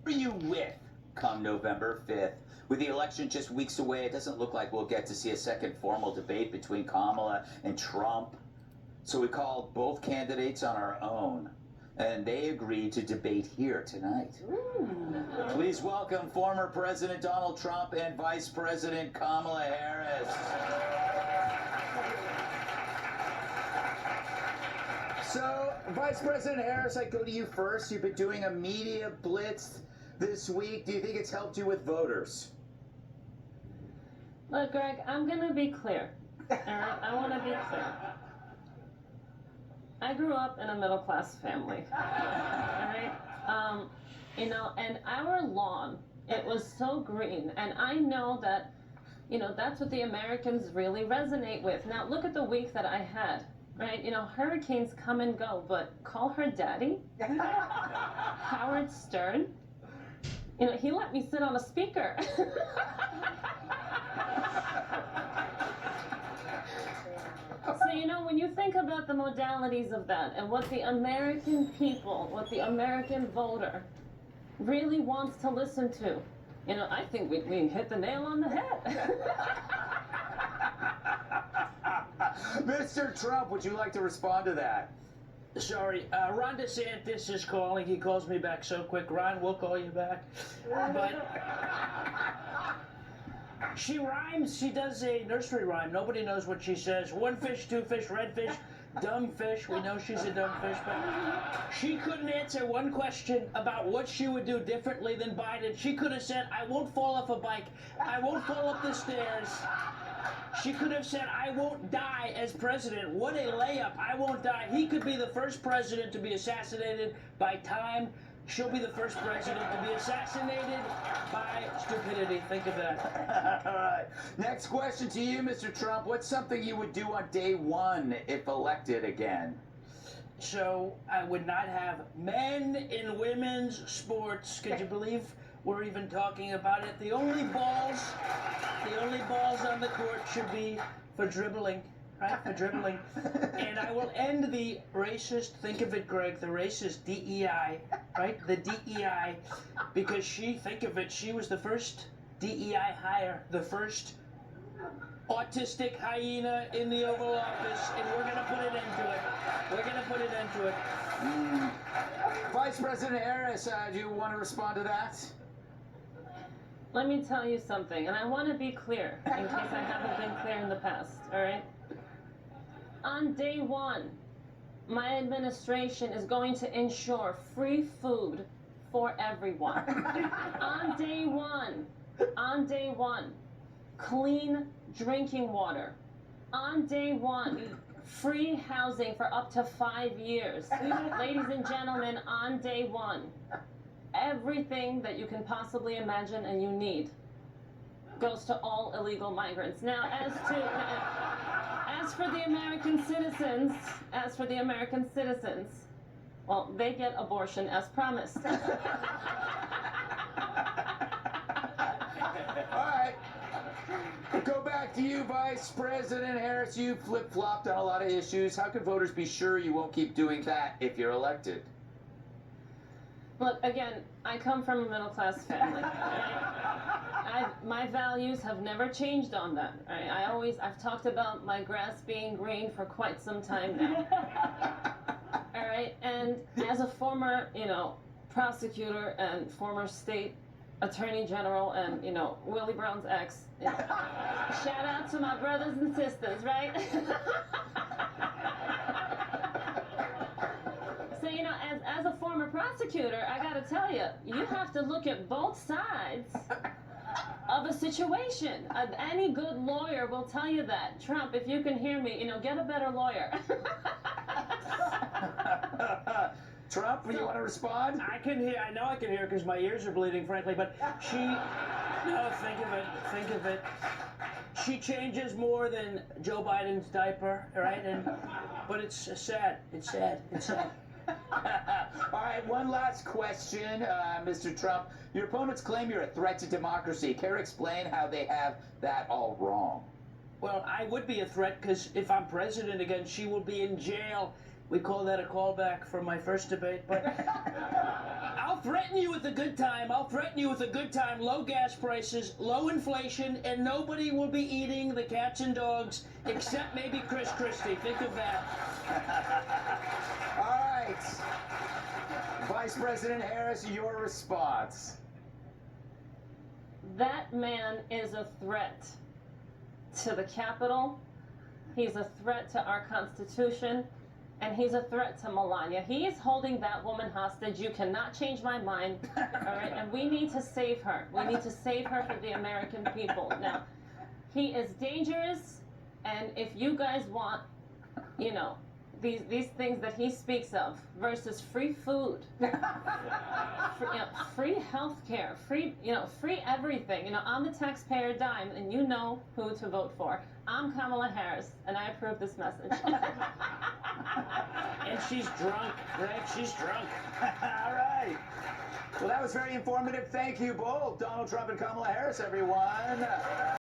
are you with come November 5th? With the election just weeks away, it doesn't look like we'll get to see a second formal debate between Kamala and Trump. So we called both candidates on our own, and they agreed to debate here tonight. Please welcome former President Donald Trump and Vice President Kamala Harris. So, Vice President Harris, I go to you first. You've been doing a media blitz this week. Do you think it's helped you with voters? Look, Greg, I'm going to be clear. All right? I want to be clear. I grew up in a middle-class family. All right? And our lawn, it was so green. And I know that, that's what the Americans really resonate with. Now, look at the week that I had. Right, hurricanes come and go, but call her daddy? Howard Stern? He let me sit on a speaker. So, when you think about the modalities of that and what the American people, what the American voter really wants to listen to, I think we hit the nail on the head. Mr. Trump, would you like to respond to that? Sorry, Ron DeSantis is calling. He calls me back so quick. Ron, we'll call you back. But she rhymes. She does a nursery rhyme. Nobody knows what she says. One fish, two fish, red fish, dumb fish. We know she's a dumb fish, but she couldn't answer one question about what she would do differently than Biden. She could have said, I won't fall off a bike. I won't fall up the stairs. She could have said, I won't die as president. What a layup. I won't die. He could be the first president to be assassinated by time. She'll be the first president to be assassinated by stupidity. Think of that. All right. Next question to you, Mr. Trump. What's something you would do on day one if elected again? So I would not have men in women's sports. Could you believe we're even talking about it? The only balls on the court should be for dribbling, right? For dribbling. And I will end the racist, think of it, Greg, the racist DEI, right? The DEI, because think of it, she was the first DEI hire, the first autistic hyena in the Oval Office, and we're going to put it into it. We're going to put it into it. Vice President Harris, do you want to respond to that? Let me tell you something, and I want to be clear, in case I haven't been clear in the past, all right? On day one, my administration is going to ensure free food for everyone. On day one, clean drinking water. On day one, free housing for up to 5 years. Ladies and gentlemen, on day one, everything that you can possibly imagine and you need goes to all illegal migrants. Now, as for the American citizens, well, they get abortion as promised. All right. Go back to you, Vice President Harris. You flip-flopped on a lot of issues. How can voters be sure you won't keep doing that if you're elected? Look, again, I come from a middle-class family. Right? My values have never changed on that. Right? I've talked about my grass being green for quite some time now. All right, and as a former, prosecutor and former state attorney general and, Willie Brown's ex, shout out to my brothers and sisters, right? So, as a former prosecutor, I gotta tell you, you have to look at both sides of a situation. Any good lawyer will tell you that. Trump, if you can hear me, get a better lawyer. Trump, you want to respond? I know I can hear because my ears are bleeding, frankly, but think of it. She changes more than Joe Biden's diaper, right? But it's sad. It's sad. All right, one last question, Mr. Trump. Your opponents claim you're a threat to democracy. Care to explain how they have that all wrong? Well, I would be a threat because if I'm president again, she will be in jail. We call that a callback from my first debate, but I'll I'll threaten you with a good time. I'll threaten you with a good time. Low gas prices, low inflation, and nobody will be eating the cats and dogs except maybe Chris Christie. Think of that. All right. Vice President Harris, your response. That man is a threat to the Capitol. He's a threat to our Constitution. And he's a threat to Melania. He is holding that woman hostage. You cannot change my mind. All right? And we need to save her. We need to save her for the American people. Now, he is dangerous. And if you guys want, you know, these things that he speaks of versus free food, free health care, free everything, on the taxpayer dime, and you know who to vote for. I'm Kamala Harris, and I approve this message. And she's drunk, Greg. She's drunk. All right. Well, that was very informative. Thank you both, Donald Trump and Kamala Harris, everyone.